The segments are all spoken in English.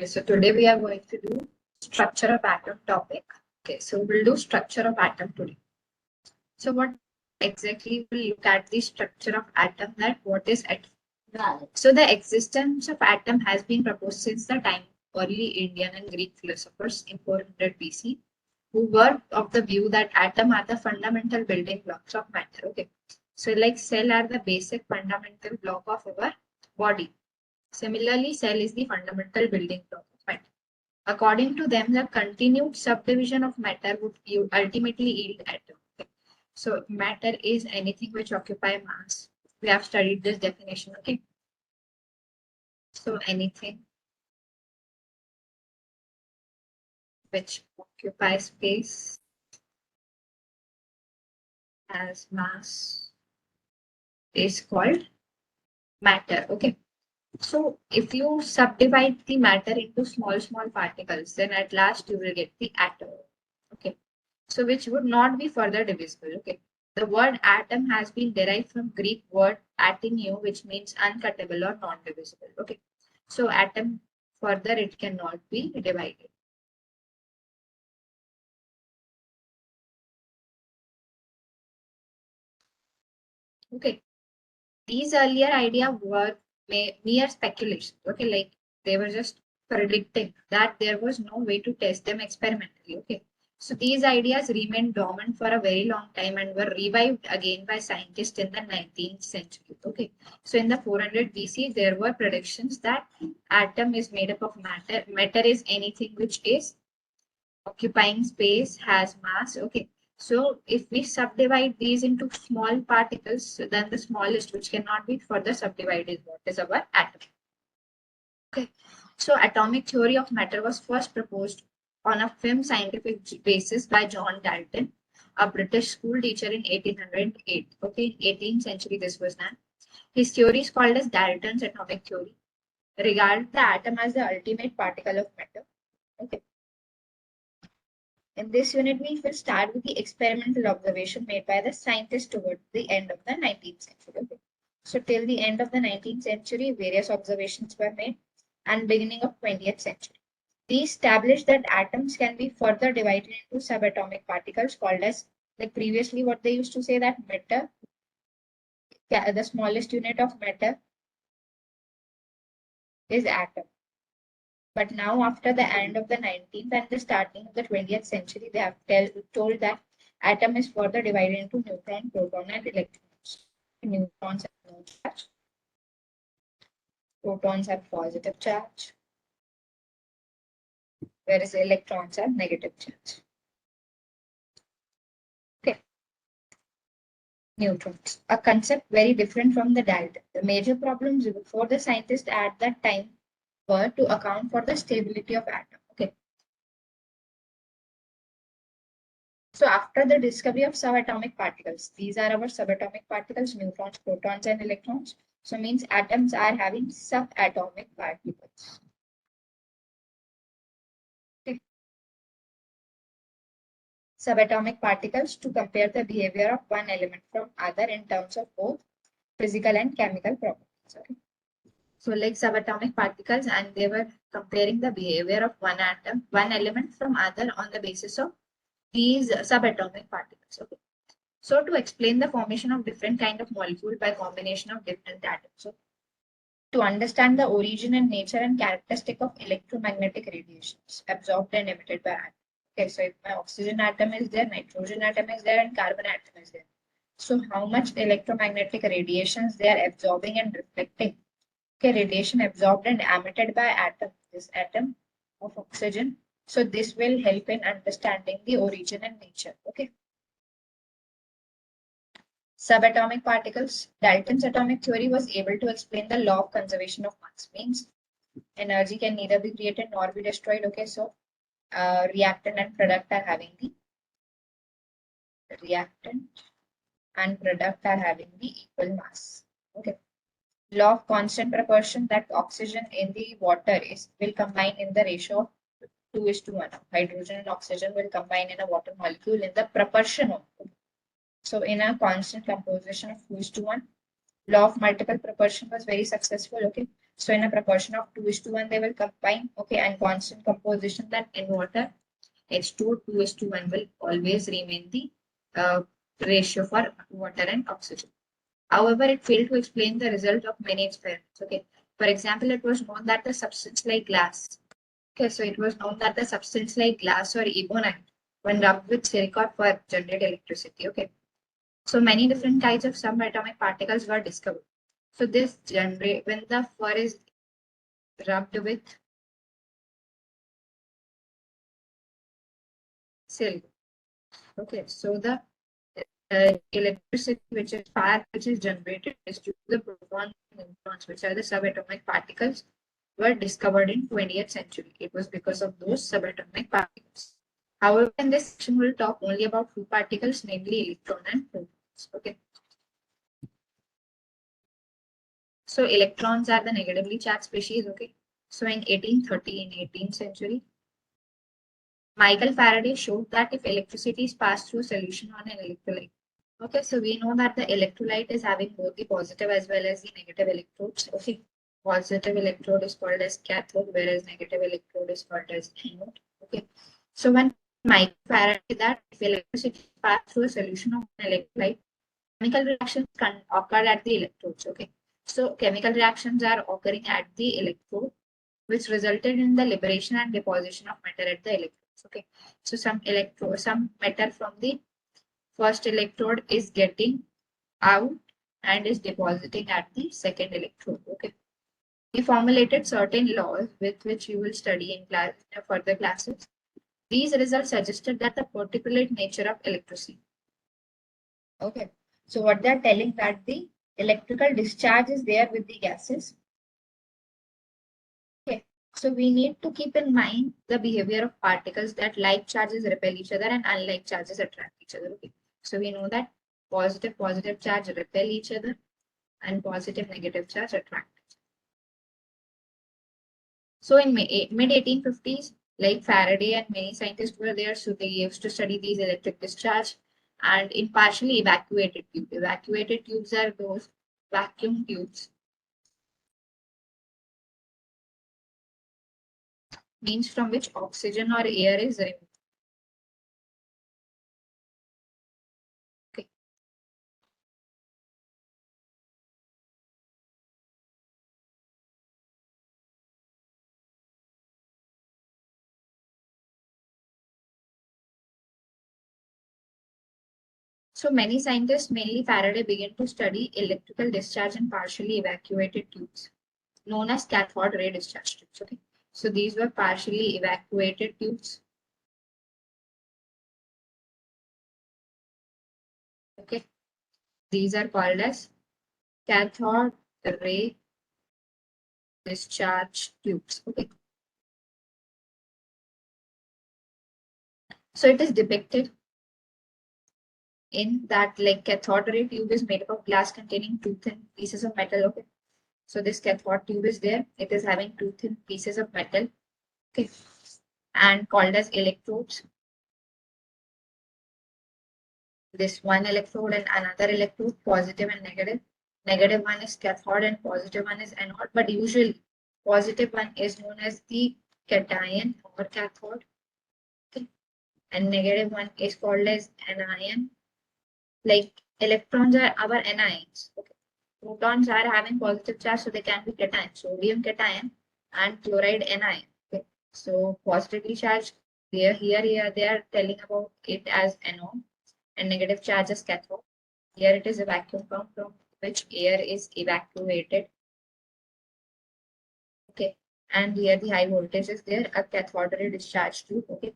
Okay, so today we are going to do structure of atom topic. Okay, so we'll do structure of atom today. So what exactly we'll look at the structure of atom, that what is atom. Right. So the existence of atom has been proposed since the time of early Indian and Greek philosophers in 400 BC, who were of the view that atom are the fundamental building blocks of matter. Okay, so like cell are the basic fundamental block of our body. Similarly, cell is the fundamental building block of matter. According to them, the continued subdivision of matter would ultimately yield atom. Okay. So matter is anything which occupy mass. We have studied this definition. Okay. So anything which occupies space as mass is called matter. Okay. So if you subdivide the matter into small particles, then at last you will get the atom. Okay. So which would not be further divisible. Okay. The word atom has been derived from Greek word atomio, which means uncuttable or non-divisible. Okay. So atom further it cannot be divided. Okay. These earlier ideas were mere speculation. Okay, like they were just predicting that there was no way to test them experimentally. Okay, so these ideas remained dormant for a very long time and were revived again by scientists in the 19th century. Okay, so in the 400 BC, there were predictions that atom is made up of matter. Matter is anything which is occupying space, has mass. Okay, so if we subdivide these into small particles, then the smallest which cannot be further subdivided is what is our atom. Okay, so atomic theory of matter was first proposed on a firm scientific basis by John Dalton, a British school teacher in 1808. Okay, in 18th century this was done. His theory is called as Dalton's atomic theory. Regard the atom as the ultimate particle of matter. Okay. In this unit, we will start with the experimental observation made by the scientists towards the end of the 19th century. Okay. So till the end of the 19th century, various observations were made, and beginning of 20th century. These established that atoms can be further divided into subatomic particles called as, like previously what they used to say that matter, the smallest unit of matter is atom. But now, after the end of the 19th and the starting of the 20th century, they have told that atom is further divided into neutron, proton, and electrons. Neutrons have no charge. Protons have positive charge, whereas electrons have negative charge. Okay. Neutrons, a concept very different from the Dalton. The major problems for the scientists at that time were to account for the stability of atom. Okay. So after the discovery of subatomic particles, these are our subatomic particles, neutrons, protons, and electrons. So means atoms are having subatomic particles. Okay. Subatomic particles to compare the behavior of one element from other in terms of both physical and chemical properties. Okay. So like subatomic particles, and they were comparing the behavior of one atom, one element from other on the basis of these subatomic particles. Okay. So to explain the formation of different kind of molecule by combination of different atoms. So to understand the origin and nature and characteristic of electromagnetic radiations absorbed and emitted by atom. Okay, so if my oxygen atom is there, nitrogen atom is there, and carbon atom is there. So how much electromagnetic radiations they are absorbing and reflecting. Okay, radiation absorbed and emitted by atom, this atom of oxygen. So this will help in understanding the origin and nature. Okay. Subatomic particles. Dalton's atomic theory was able to explain the law of conservation of mass. Means energy can neither be created nor be destroyed. Okay, so reactant and product are having the equal mass. Okay. Law of constant proportion, that oxygen in the water will combine in the ratio of 2:1. Hydrogen and oxygen will combine in a water molecule in the proportion of. So in a constant composition of 2:1, law of multiple proportion was very successful. Okay. So in a proportion of 2:1, they will combine, okay, and constant composition, that in water, H2O 2:1 will always remain the ratio for water and oxygen. However, it failed to explain the result of many experiments. Okay, for example, it was known that the substance like glass. Okay, so it was known that the substance like glass or ebonite, when rubbed with silicon, for generate electricity. Okay, so many different kinds of subatomic particles were discovered. So this generate when the fur is rubbed with silk. Okay, so the electricity which is fire which is generated is due to the protons and neutrons, which are the subatomic particles, were discovered in 20th century. It was because of those subatomic particles. However, in this section, we'll talk only about two particles, namely electron and protons. Okay. So electrons are the negatively charged species. Okay. So in 1830, in 18th century, Michael Faraday showed that if electricity is passed through a solution on an electrolyte. Okay, so we know that the electrolyte is having both the positive as well as the negative electrodes. Okay, positive electrode is called as cathode, whereas negative electrode is called as anode. Okay, so when Michael Faraday that if electricity is passed through a solution of an electrolyte, chemical reactions can occur at the electrodes. Okay, so chemical reactions are occurring at the electrode, which resulted in the liberation and deposition of matter at the electrodes. Okay, so some matter from the first electrode is getting out and is depositing at the second electrode. Okay. We formulated certain laws with which you will study in class in further classes. These results suggested that the particulate nature of electricity. Okay. So what they are telling that the electrical discharge is there with the gases. Okay. So we need to keep in mind the behavior of particles, that like charges repel each other and unlike charges attract each other. Okay. So we know that positive charge repel each other and positive negative charge attract. So in mid 1850s, like Faraday and many scientists were there, so they used to study these electric discharge, and in partially evacuated tubes. Evacuated tubes are those vacuum tubes, means from which oxygen or air is removed. Okay. So many scientists, mainly Faraday, began to study electrical discharge in partially evacuated tubes, known as cathode ray discharge tubes. Okay. So these were partially evacuated tubes. Okay. These are called as cathode ray discharge tubes. Okay. So it is depicted in that like cathode ray tube is made up of glass containing two thin pieces of metal. Okay. So this cathode tube is there. It is having two thin pieces of metal. Okay. And called as electrodes. This one electrode and another electrode, positive and negative. Negative one is cathode and positive one is anode. But usually positive one is known as the cation or cathode. Okay. And negative one is called as anion. Like electrons are our anions. Okay. Protons are having positive charge, so they can be cation, sodium cation and chloride anion. Okay. So positively charged, here they are telling about it as anode, and negative charge as cathode. Here it is a vacuum pump from which air is evacuated. Okay. And here the high voltage is there, a cathode ray discharge tube. Okay.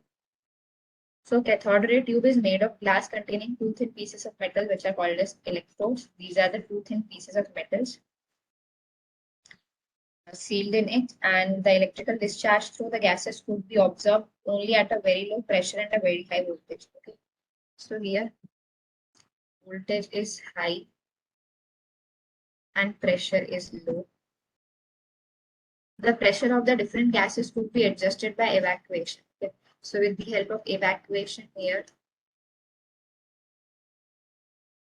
So cathode ray tube is made of glass containing two thin pieces of metal, which are called as electrodes. These are the two thin pieces of metals sealed in it, and the electrical discharge through the gases could be observed only at a very low pressure and a very high voltage. Okay. So here voltage is high and pressure is low. The pressure of the different gases could be adjusted by evacuation. Okay. So with the help of evacuation here,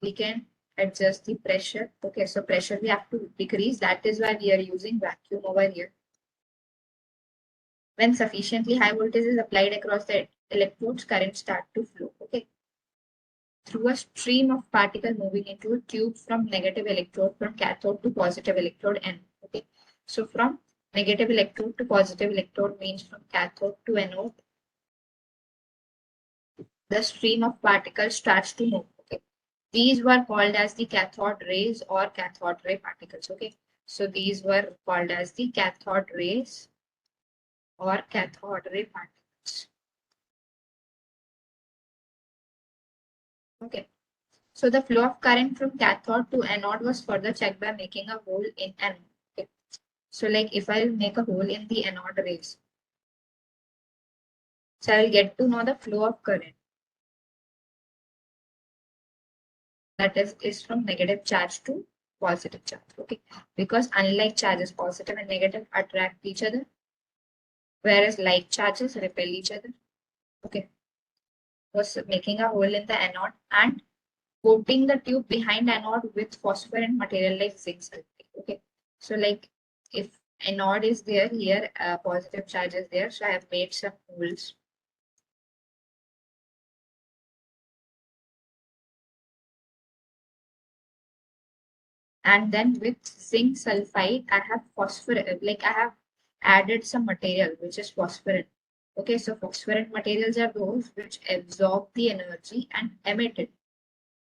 we can adjust the pressure. Okay, so pressure we have to decrease. That is why we are using vacuum over here. When sufficiently high voltage is applied across the electrodes, current start to flow. Okay, through a stream of particle moving into a tube from negative electrode from cathode to positive electrode N. Okay, so from negative electrode to positive electrode means from cathode to anode, the stream of particles starts to move. Okay, these were called as the cathode rays or cathode ray particles. Okay, so these were called as the cathode rays or cathode ray particles. Okay, so the flow of current from cathode to anode was further checked by making a hole in anode. Okay, so like if I make a hole in the anode rays, so I'll get to know the flow of current. That is from negative charge to positive charge. Okay, because unlike charges, positive and negative attract each other, whereas like charges repel each other. Okay, was making a hole in the anode and coating the tube behind anode with phosphorescent material like zinc sulfide. Okay, so like if anode is there here, positive charge is there, so I have made some holes. And then with zinc sulfide, I have phosphorus, like I have added some material which is phosphorescent. Okay, so phosphorescent materials are those which absorb the energy and emit it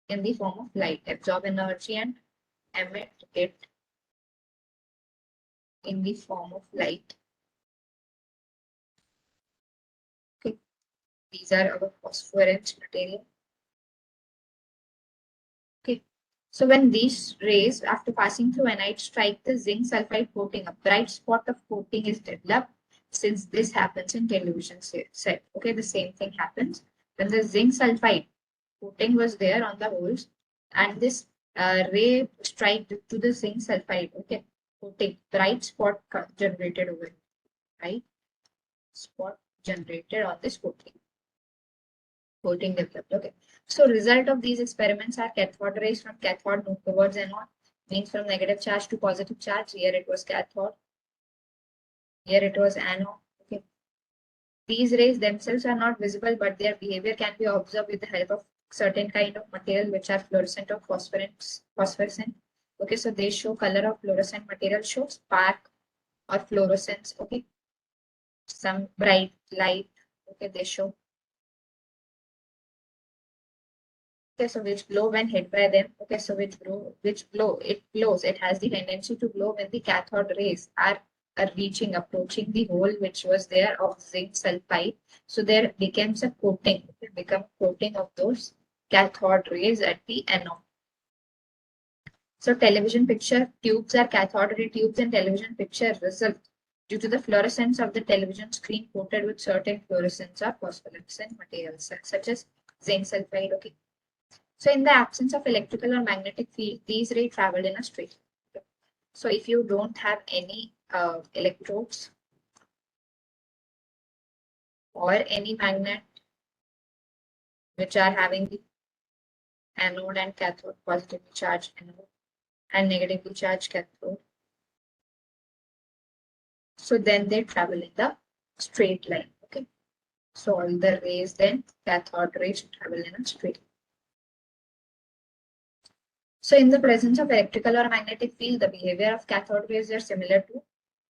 in the form of light. Absorb energy and emit it in the form of light. Okay, these are our phosphorescent material. Okay, so when these rays, after passing through anode, strike the zinc sulfide coating, a bright spot of coating is developed. Since this happens in television set, okay, the same thing happens when the zinc sulfide coating was there on the holes, and this ray strike to the zinc sulfide, okay, coating, bright spot generated over it, right? Spot generated on this coating developed. Okay. So result of these experiments are cathode rays from cathode move towards anode, means from negative charge to positive charge. Here it was cathode. Here it was anode. Okay. These rays themselves are not visible, but their behavior can be observed with the help of certain kind of material which are fluorescent or phosphorescent. Okay, so they show color of fluorescent material show spark or fluorescence. Okay, some bright light. Okay, they show. Okay, so which glow when hit by them. Okay, so which glow, it glows. It has the tendency to glow when the cathode rays are approaching the hole which was there of zinc sulfide. So there becomes a coating. It become coating of those cathode rays at the anode. So television picture tubes are cathode ray tubes, and television picture result due to the fluorescence of the television screen coated with certain fluorescents or phosphorescent materials such as zinc sulfide. Okay. So in the absence of electrical or magnetic field, these rays travel in a straight line. So if you don't have any electrodes or any magnet which are having the anode and cathode, positively charged anode and negatively charged cathode, so then they travel in the straight line. Okay. So all the rays then, cathode rays travel in a straight line. So in the presence of electrical or magnetic field, the behavior of cathode rays are similar to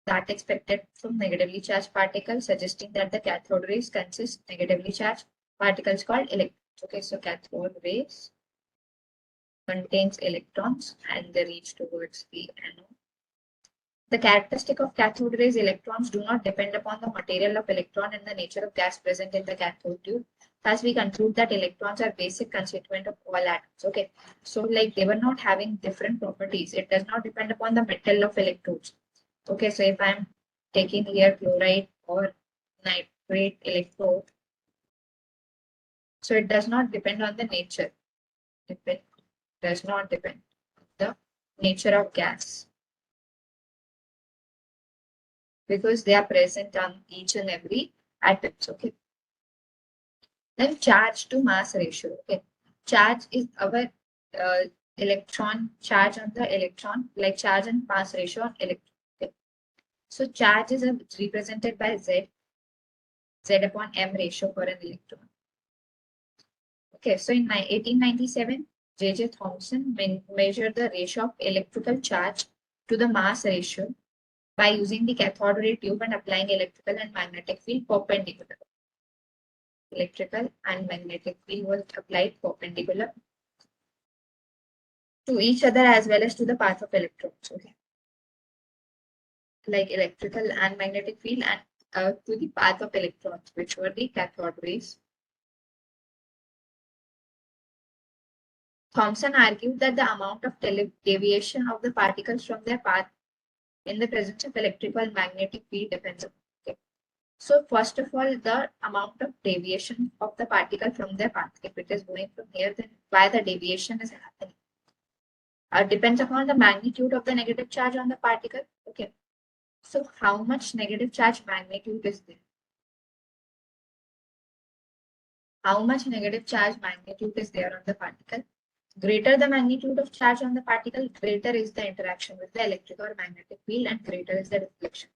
that expected from negatively charged particles, suggesting that the cathode rays consist negatively charged particles called electrons. Okay, so cathode rays contains electrons and they reach towards the anode. The characteristic of cathode rays electrons do not depend upon the material of electron and the nature of gas present in the cathode tube. Thus, we conclude that electrons are basic constituent of all atoms. Okay, so like they were not having different properties. It does not depend upon the metal of electrodes. Okay, so if I'm taking here chloride or nitrate electrode, so it does not depend on the nature. It does not depend on the nature of gas because they are present on each and every atoms. Okay. Then charge to mass ratio. Okay. Charge is our electron charge on the electron, like charge and mass ratio on electron. Okay. So charge is represented by Z upon M ratio for an electron. Okay, so in 1897, J.J. Thomson measured the ratio of electrical charge to the mass ratio by using the cathode ray tube and applying electrical and magnetic field perpendicular. Electrical and magnetic field was applied perpendicular to each other as well as to the path of electrons. Okay, like electrical and magnetic field and to the path of electrons, which were the cathode rays. Thomson argued that the amount of deviation of the particles from their path in the presence of electrical and magnetic field depends on. Okay. So first of all, the amount of deviation of the particle from their path, if it is going from here, then why the deviation is happening? Depends upon the magnitude of the negative charge on the particle. Okay. So how much negative charge magnitude is there? How much negative charge magnitude is there on the particle? Greater the magnitude of charge on the particle, greater is the interaction with the electric or magnetic field and greater is the deflection.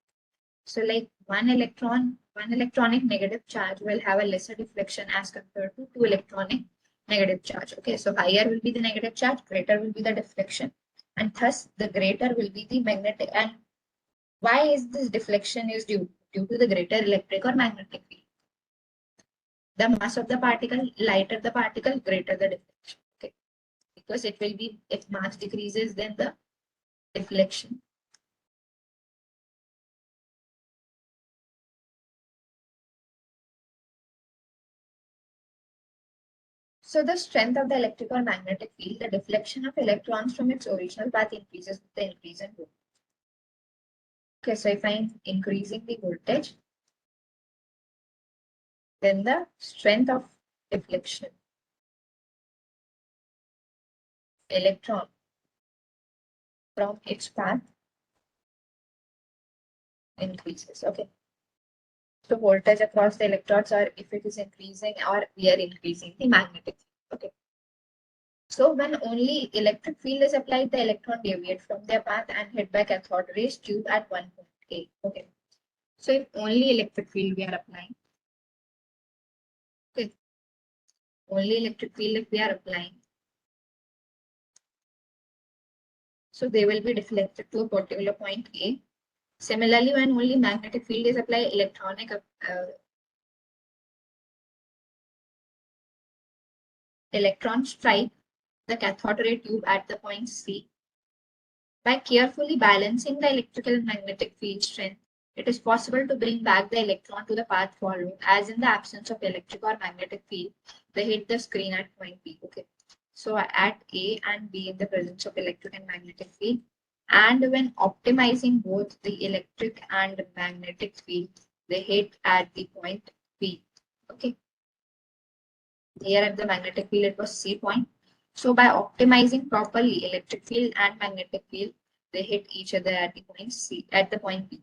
So like one electronic negative charge will have a lesser deflection as compared to two electronic negative charge. Okay, so higher will be the negative charge, greater will be the deflection, and thus the greater will be the magnetic. And why is this deflection is due to the greater electric or magnetic field? The mass of the particle, lighter the particle, greater the deflection. Okay, because it will be, if mass decreases, then the deflection. So the strength of the electric or magnetic field, the deflection of electrons from its original path increases with the increase in voltage. Okay, so if I'm increasing the voltage, then the strength of deflection electron from its path increases. Okay. So voltage across the electrodes, or if it is increasing, or we are increasing the magnetic field. Okay. So when only electric field is applied, the electron deviate from their path and hit by cathode rays tube at one point A. Okay. So if only electric field we are applying, okay, only electric field if we are applying, so they will be deflected to a particular point A. Similarly, when only magnetic field is applied, electrons strike the cathode ray tube at the point C. By carefully balancing the electrical and magnetic field strength, it is possible to bring back the electron to the path followed, as in the absence of electric or magnetic field, they hit the screen at point B. Okay. So at A and B in the presence of electric and magnetic field, and when optimizing both the electric and magnetic field, they hit at the point B. Okay. Here at the magnetic field, it was C point. So by optimizing properly electric field and magnetic field, they hit each other at the point C, at the point B.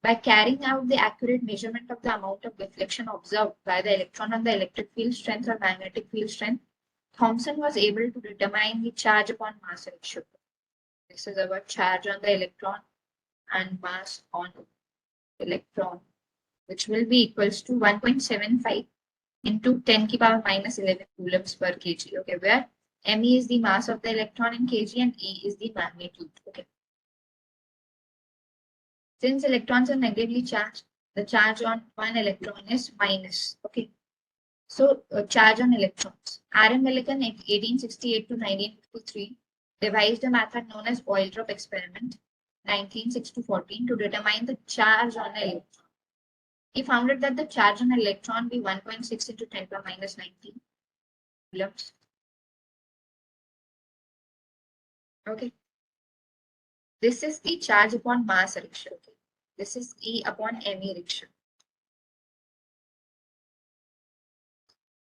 By carrying out the accurate measurement of the amount of deflection observed by the electron on the electric field strength or magnetic field strength, Thomson was able to determine the charge upon mass ratio. This is about charge on the electron and mass on electron, which will be equals to 1.75 into 10 to the power minus 11 coulombs per kg. Okay, where me is the mass of the electron in kg and E is the magnitude. Okay. Since electrons are negatively charged, the charge on one electron is minus. Okay. So charge on electrons. R.M. Millikan in 1868 to 1953 devised a method known as oil drop experiment 1906 to 14 to determine the charge on an electron. He found that the charge on an electron be 1.6 into 10 to the minus 19 coulombs. Okay. This is the charge upon mass ratio. Okay. This is E upon ME ratio.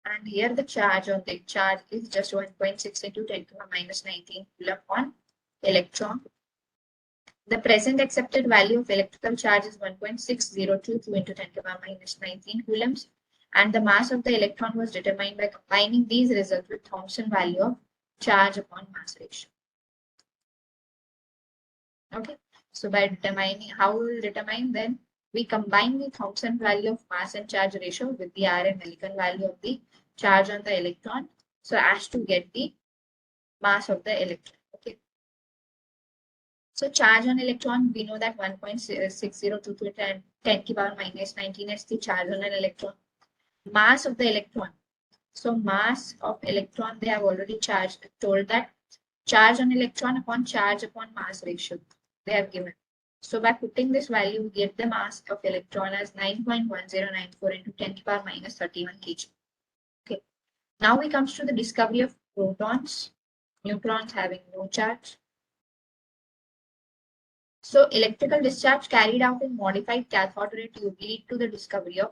And here the charge on the charge is just 1.6 into 10 to the minus 19 coulomb on electron. The present accepted value of electrical charge is 1.6022 into 10 to the power minus 19 coulombs. And the mass of the electron was determined by combining these results with Thomson value of charge upon mass ratio. Okay, so by determining how we will determine, then we combine the Thomson value of mass and charge ratio with the R and Millikan value of the charge on the electron, so as to get the mass of the electron. Okay, so charge on electron, we know that 1.6022 and 10 to the power minus 19 is the charge on an electron. Mass of the electron. So mass of electron, they have already told that charge on electron upon charge upon mass ratio they have given. So by putting this value, we get the mass of electron as 9.1094 into 10 to the power minus 31 kg. Okay. Now we comes to the discovery of protons, neutrons having no charge. So electrical discharge carried out in modified cathode ray tube lead to the discovery of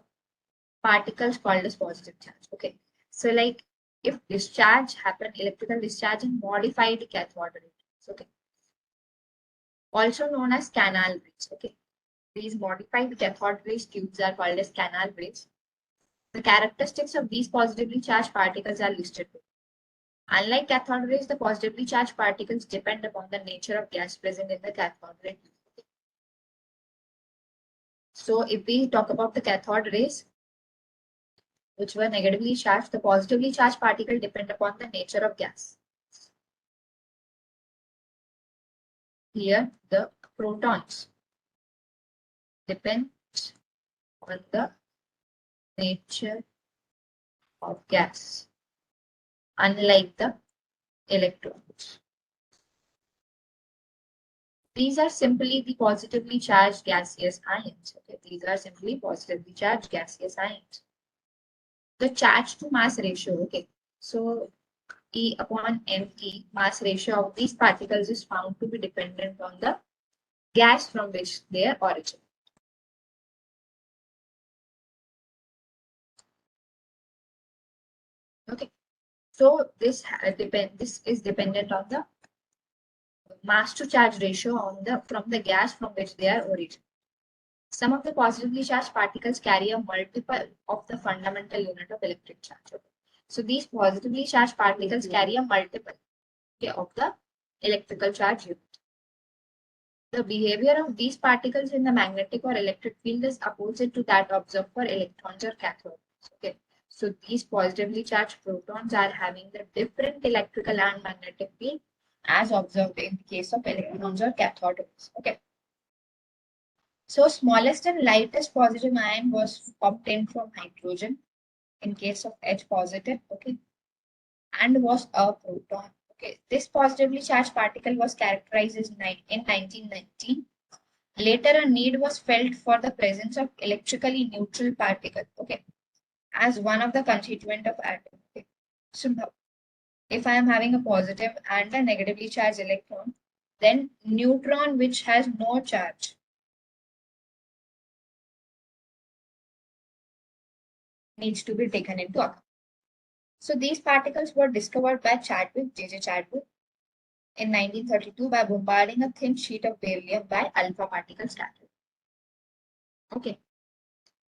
particles called as positive charge. Okay. So like if discharge happen, electrical discharge in modified cathode ray tubes. Okay. Also known as canal rays. Okay. These modified cathode ray tubes are called as canal rays. The characteristics of these positively charged particles are listed below. Unlike cathode rays, the positively charged particles depend upon the nature of gas present in the cathode ray. So if we talk about the cathode rays, which were negatively charged, the positively charged particle depend upon the nature of gas. Here, the protons depend on the nature of gas, unlike the electrons. These are simply the positively charged gaseous ions. Okay, these are simply positively charged gaseous ions. The charge to mass ratio. Okay, so E upon ME, mass ratio of these particles is found to be dependent on the gas from which they are origin. Okay, so this is dependent on the mass to charge ratio on the from the gas from which they are origin. Some of the positively charged particles carry a multiple of the fundamental unit of electric charge. Okay. So these positively charged particles carry a multiple, okay, of the electrical charge unit. The behavior of these particles in the magnetic or electric field is opposite to that observed for electrons or cathodes. Okay. So these positively charged protons are having the different electrical and magnetic field as observed in the case of electrons or cathodes. Okay. So smallest and lightest positive ion was obtained from hydrogen in case of H positive, okay, and was a proton. Okay, this positively charged particle was characterized as in 1919. Later, a need was felt for the presence of electrically neutral particle, okay, as one of the constituent of atom. Okay. So now, if I am having a positive and a negatively charged electron, then neutron which has no charge needs to be taken into account. So these particles were discovered by J.J. Chadwick, in 1932 by bombarding a thin sheet of beryllium by alpha particle scattering. Okay.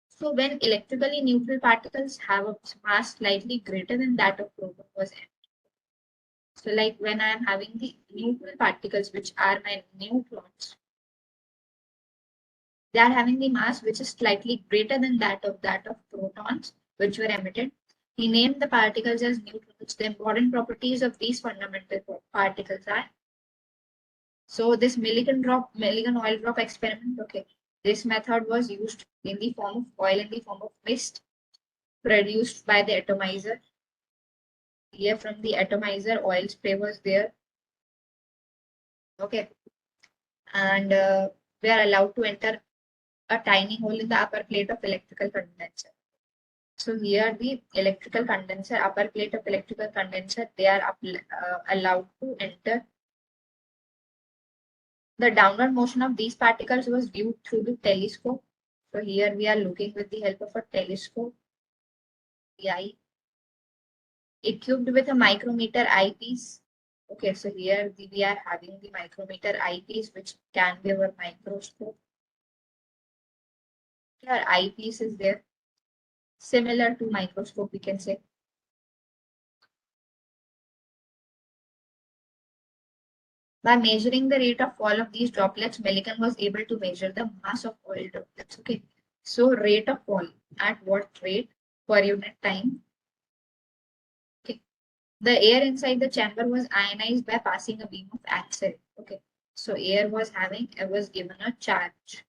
So when electrically neutral particles have a mass slightly greater than that of proton was empty. So like when I am having the neutral particles, which are my neutrons, they are having the mass which is slightly greater than that of protons, which were emitted. He named the particles as neutrons. The important properties of these fundamental particles are, so this Millikan oil drop experiment, okay, this method was used in the form of oil in the form of mist produced by the atomizer. Here from the atomizer, oil spray was there, okay, and we are allowed to enter a tiny hole in the upper plate of electrical condenser. So here the electrical condenser, upper plate of electrical condenser, they are allowed to enter. The downward motion of these particles was viewed through the telescope. So here we are looking with the help of a telescope, the eye, equipped with a micrometer eyepiece. Okay, so here we are having the micrometer eyepiece, which can be our microscope. Here eyepiece is there, similar to microscope, we can say. By measuring the rate of fall of these droplets, Millikan was able to measure the mass of oil droplets. Okay, so rate of fall, at what rate per unit time. Okay, the air inside the chamber was ionized by passing a beam of X-ray. Okay, so air was given a charge.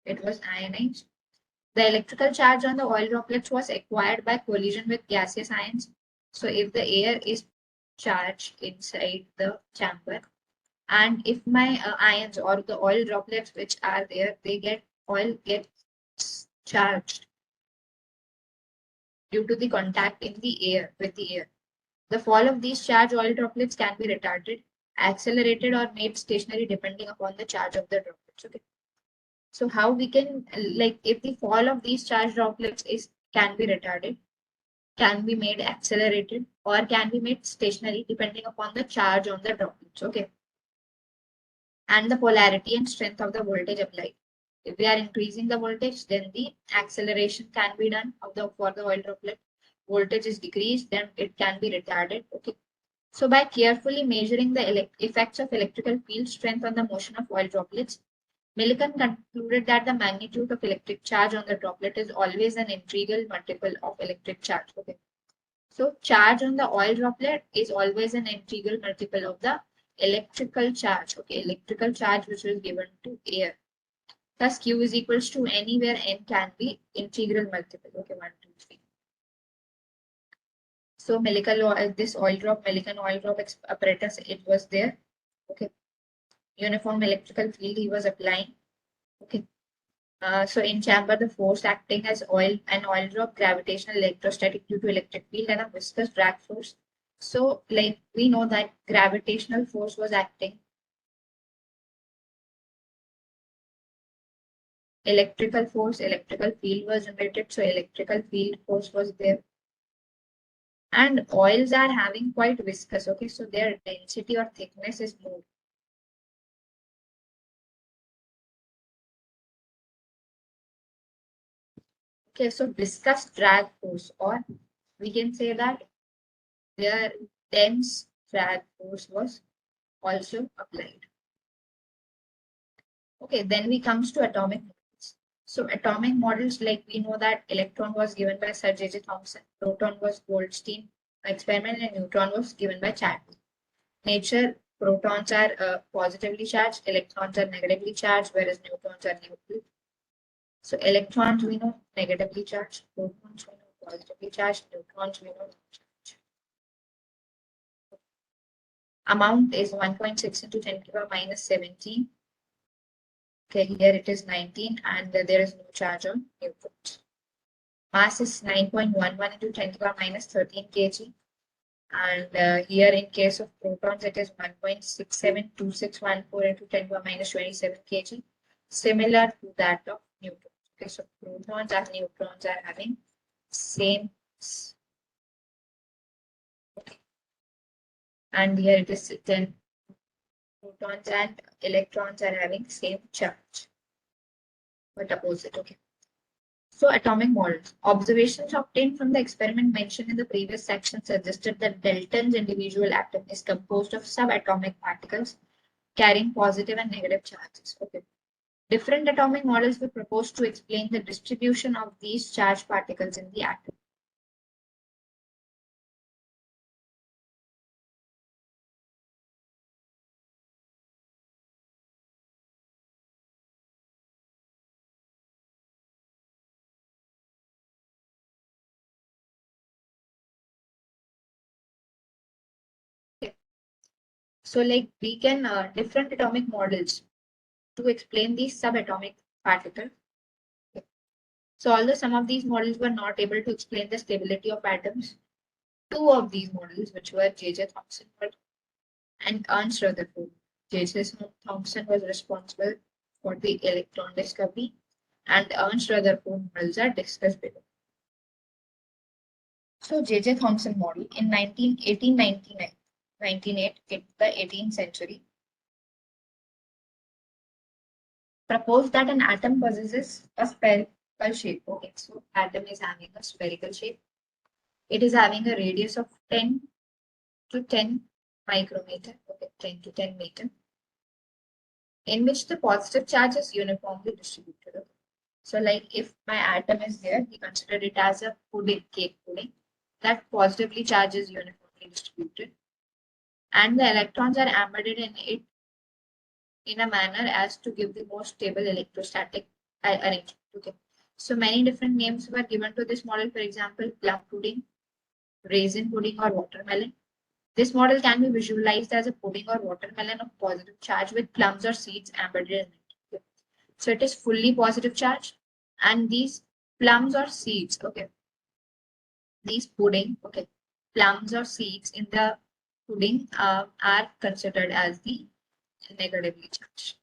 It was ionized. The electrical charge on the oil droplets was acquired by collision with gaseous ions. So if the air is charged inside the chamber, and if my ions or the oil droplets which are there, oil gets charged due to the contact in the air with the air. The fall of these charged oil droplets can be retarded, accelerated, or made stationary depending upon the charge of the droplets. Okay. So how we can, like, if the fall of these charged droplets is can be retarded, can be made accelerated, or can be made stationary depending upon the charge on the droplets. Okay. And the polarity and strength of the voltage applied. If we are increasing the voltage, then the acceleration can be done for the oil droplet. Voltage is decreased, then it can be retarded. Okay. So by carefully measuring the effects of electrical field strength on the motion of oil droplets, Millikan concluded that the magnitude of electric charge on the droplet is always an integral multiple of electric charge. Okay. So charge on the oil droplet is always an integral multiple of the electrical charge. Okay, electrical charge which is given to air. Thus Q is equals to anywhere n can be integral multiple. Okay, 1, 2, 3. So this Millikan oil drop apparatus, it was there. Okay, uniform electrical field he was applying. Okay. So in chamber, the force acting as an oil drop, gravitational electrostatic due to electric field, and a viscous drag force. So like we know that gravitational force was acting, electrical force, electrical field was generated, so electrical field force was there. And oils are having quite viscous, okay, so their density or thickness is more. Okay, so viscous drag force, or we can say that their dense drag force was also applied. Okay, then we comes to atomic models. So atomic models, like we know that electron was given by Sir J.J. Thomson, proton was Goldstein experiment, and neutron was given by Chadwick. Nature, protons are positively charged, electrons are negatively charged, whereas neutrons are neutral. So electrons we know negatively charged, protons we know positively charged, neutrons we know charged. Amount is 1.6 into 10 to the power minus 17. Okay, here it is 19 and there is no charge on neutrons. Mass is 9.11 into 10 to the power minus 13 kg. And here in case of protons, it is 1.672614 into 10 to the power minus 27 kg. Similar to that of neutrons. Okay, so protons and neutrons are having same. Okay. And here it is 10. Protons and electrons are having same charge, but opposite. Okay. So atomic models. Observations obtained from the experiment mentioned in the previous section suggested that Dalton's individual atom is composed of subatomic particles carrying positive and negative charges. Okay. Different atomic models were proposed to explain the distribution of these charged particles in the atom. Okay. So like we can different atomic models to explain these subatomic particles. Okay. So although some of these models were not able to explain the stability of atoms, two of these models, which were J.J. Thomson and Ernst Rutherford. J.J. Thomson was responsible for the electron discovery, and Ernst Rutherford models are discussed below. So J.J. Thomson model in 1899, in the 18th century, proposed that an atom possesses a spherical shape. Okay, so atom is having a spherical shape. It is having a radius of 10 to 10 micrometer, okay, 10 to 10 meter, in which the positive charge is uniformly distributed. Okay. So like if my atom is there, we consider it as a pudding, cake pudding, that positively charge is uniformly distributed. And the electrons are embedded in it in a manner as to give the most stable electrostatic arrangement. Okay. So many different names were given to this model, for example, plum pudding, raisin pudding, or watermelon. This model can be visualized as a pudding or watermelon of positive charge with plums or seeds embedded in it. Okay. So it is fully positive charge, and these plums or seeds, okay, these pudding, okay, plums or seeds in the pudding are considered as the negatively charged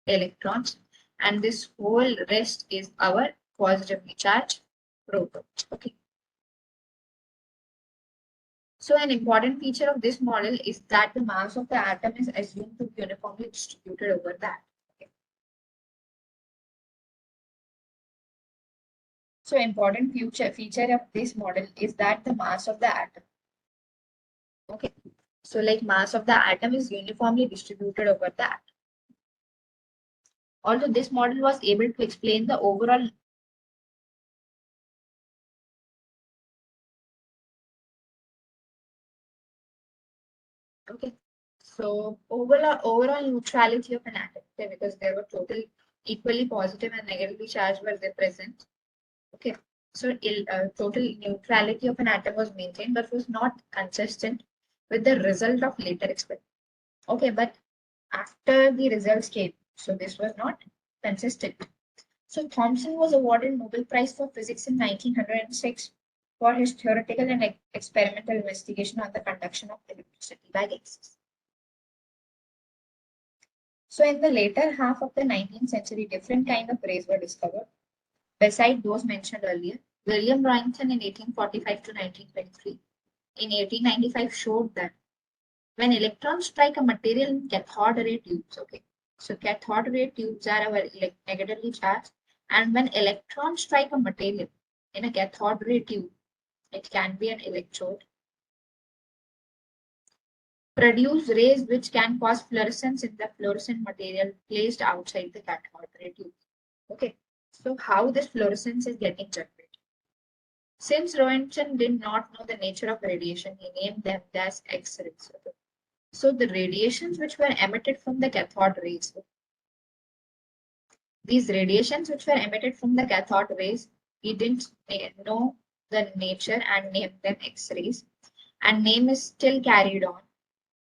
electrons, and this whole rest is our positively charged protons. Okay. So an important feature of this model is that the mass of the atom is assumed to be uniformly distributed over that. Okay. So important feature of this model is that the mass of the atom. Okay. So like mass of the atom is uniformly distributed over that. Although this model was able to explain the overall okay. So overall neutrality of an atom, okay, because there were total equally positive and negatively charged were they present. Okay. So total neutrality of an atom was maintained, but was not consistent with the result of later experiment. Okay, but after the results came, so this was not consistent. So Thomson was awarded Nobel Prize for Physics in 1906 for his theoretical and experimental investigation on the conduction of electricity by gases. So in the later half of the 19th century, different kind of rays were discovered. Beside those mentioned earlier, William Roentgen in 1845 to 1923 in 1895 showed that when electrons strike a material in cathode ray tubes, okay, so cathode ray tubes are our negatively charged, and when electrons strike a material in a cathode ray tube, it can be an electrode, produce rays which can cause fluorescence in the fluorescent material placed outside the cathode ray tube. Okay, so how this fluorescence is getting generated? Since Roentgen did not know the nature of radiation, he named them as X-rays. Okay. So the radiations which were emitted from the cathode rays, these radiations which were emitted from the cathode rays, he didn't know the nature and named them X-rays, and name is still carried on.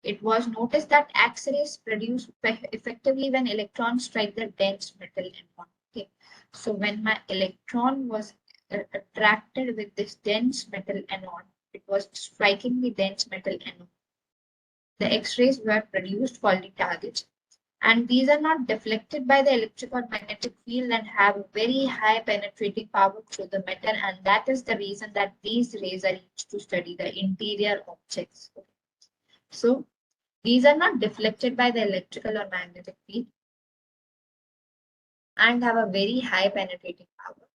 It was noticed that X-rays produce effectively when electrons strike the dense metal anon. Okay. So when my electron was attracted with this dense metal anon, it was striking the dense metal anon. The X-rays were produced for the targets, and these are not deflected by the electric or magnetic field and have very high penetrating power through the metal, and that is the reason that these rays are used to study the interior objects. So these are not deflected by the electrical or magnetic field and have a very high penetrating power.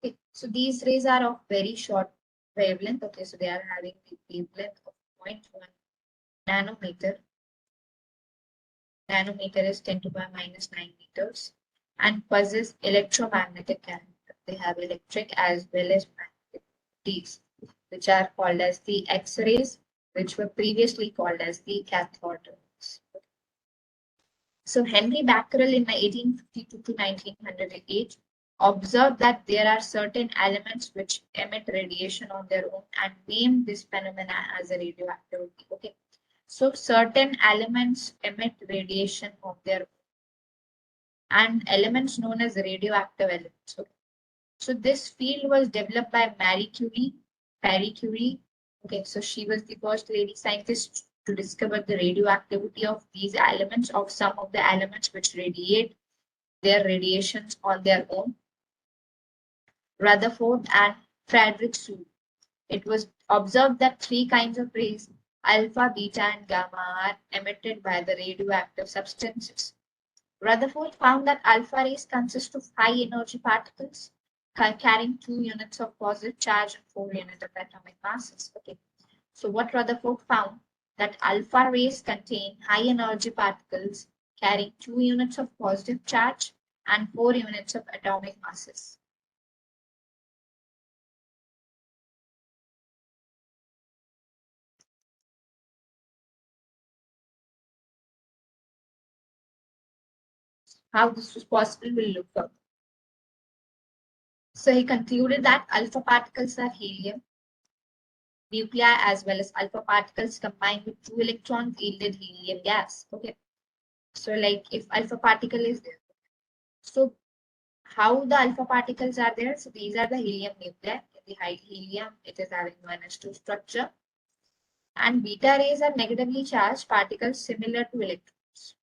Okay. So these rays are of very short wavelength. Okay, so they are having the wavelength of 0.1 nanometer. Nanometer is 10 to the power minus 9 meters and possess electromagnetic character. They have electric as well as magnetic properties, which are called as the X-rays, which were previously called as the cathode rays. So Henry Becquerel in 1852 to 1908 observed that there are certain elements which emit radiation on their own and named this phenomena as a radioactivity. Okay. So certain elements emit radiation of their own and elements known as radioactive elements. Okay. So this field was developed by Marie Curie. Marie Curie. Okay, so she was the first lady scientist to discover the radioactivity of these elements, of some of the elements which radiate their radiations on their own. Rutherford and Frederick Soule. It was observed that three kinds of rays, alpha, beta, and gamma, are emitted by the radioactive substances. Rutherford found that alpha rays consist of high energy particles carrying 2 units of positive charge and 4 units of atomic masses. Okay. So what Rutherford found that alpha rays contain high energy particles carrying 2 units of positive charge and 4 units of atomic masses. How this was possible will look up. So he concluded that alpha particles are helium, nuclei as well as alpha particles combined with 2 electrons yielded helium gas. Okay. So like if alpha particle is there. So how the alpha particles are there? So these are the helium nuclei. The high helium, it is having 1s2 structure. And beta rays are negatively charged particles similar to electrons.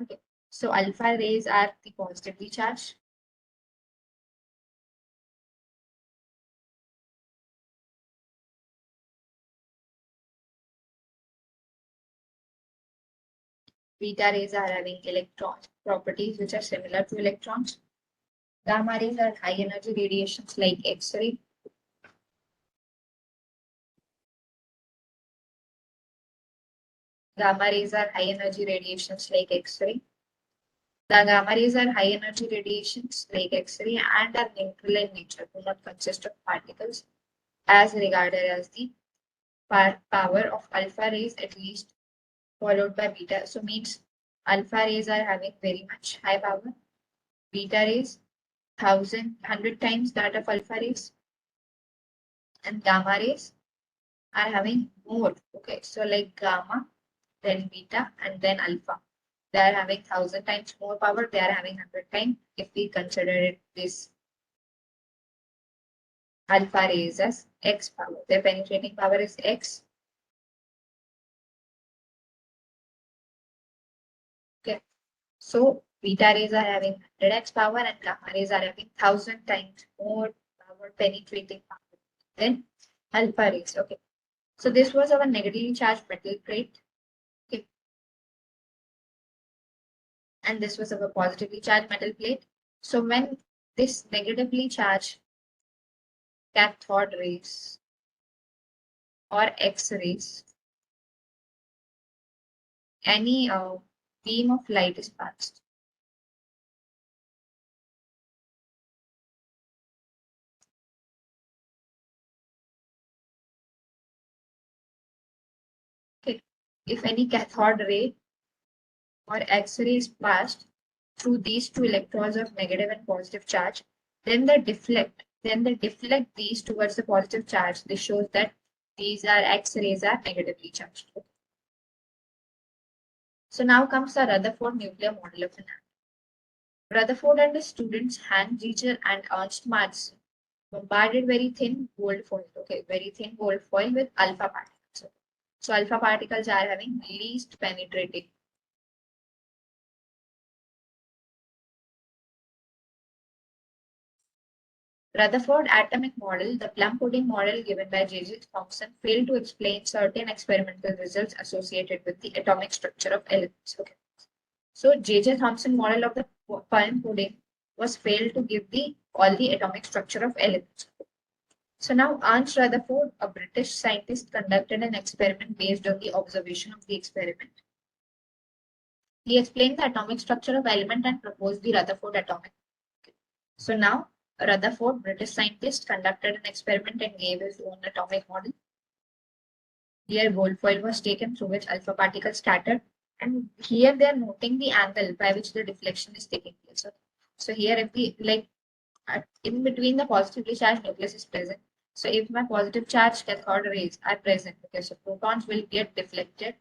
Okay. So alpha rays are the positively charged. Beta rays are having electron properties which are similar to electrons. Gamma rays are high energy radiations like X-ray. Gamma rays are high energy radiations like X-ray. The gamma rays are high energy radiations like X-ray and are neutral in nature, do not consist of particles as regarded as the power of alpha rays at least followed by beta. So means alpha rays are having very much high power. Beta rays 100 times that of alpha rays, and gamma rays are having more. Okay, so like gamma, then beta, and then alpha. They are having 1,000 times more power. They are having 100 times. If we consider it this alpha rays as x power, their penetrating power is x. Okay, so beta rays are having 100x power and gamma rays are having 1,000 times more power, penetrating power than alpha rays. Okay, so this was our negatively charged metal plate. Okay, and this was our positively charged metal plate. So when this negatively charged cathode rays or X-rays, any beam of light is passed. Okay. If any cathode ray or X-ray is passed through these two electrodes of negative and positive charge, then they deflect. Then they deflect these towards the positive charge. This shows that these are X-rays are negatively charged. So now comes the Rutherford nuclear model of an atom. Rutherford and his students Hans Geiger and Ernst Mach bombarded very thin gold foil, okay, very thin gold foil with alpha particles. Okay. So alpha particles are having least penetrating. Rutherford atomic model, the plum pudding model given by J.J. Thomson, failed to explain certain experimental results associated with the atomic structure of elements. Okay. So J.J. Thomson model of the plum pudding was failed to give the all the atomic structure of elements. So now Ernst Rutherford, a British scientist, conducted an experiment based on the observation of the experiment. He explained the atomic structure of element and proposed the Rutherford atomic. So now Rutherford, British scientist, conducted an experiment and gave his own atomic model. Here gold foil was taken through which alpha particles scattered, and here they are noting the angle by which the deflection is taking place. So here if the in between the positively charged nucleus is present. So if my positive charge cathode rays are present, okay, so protons will get deflected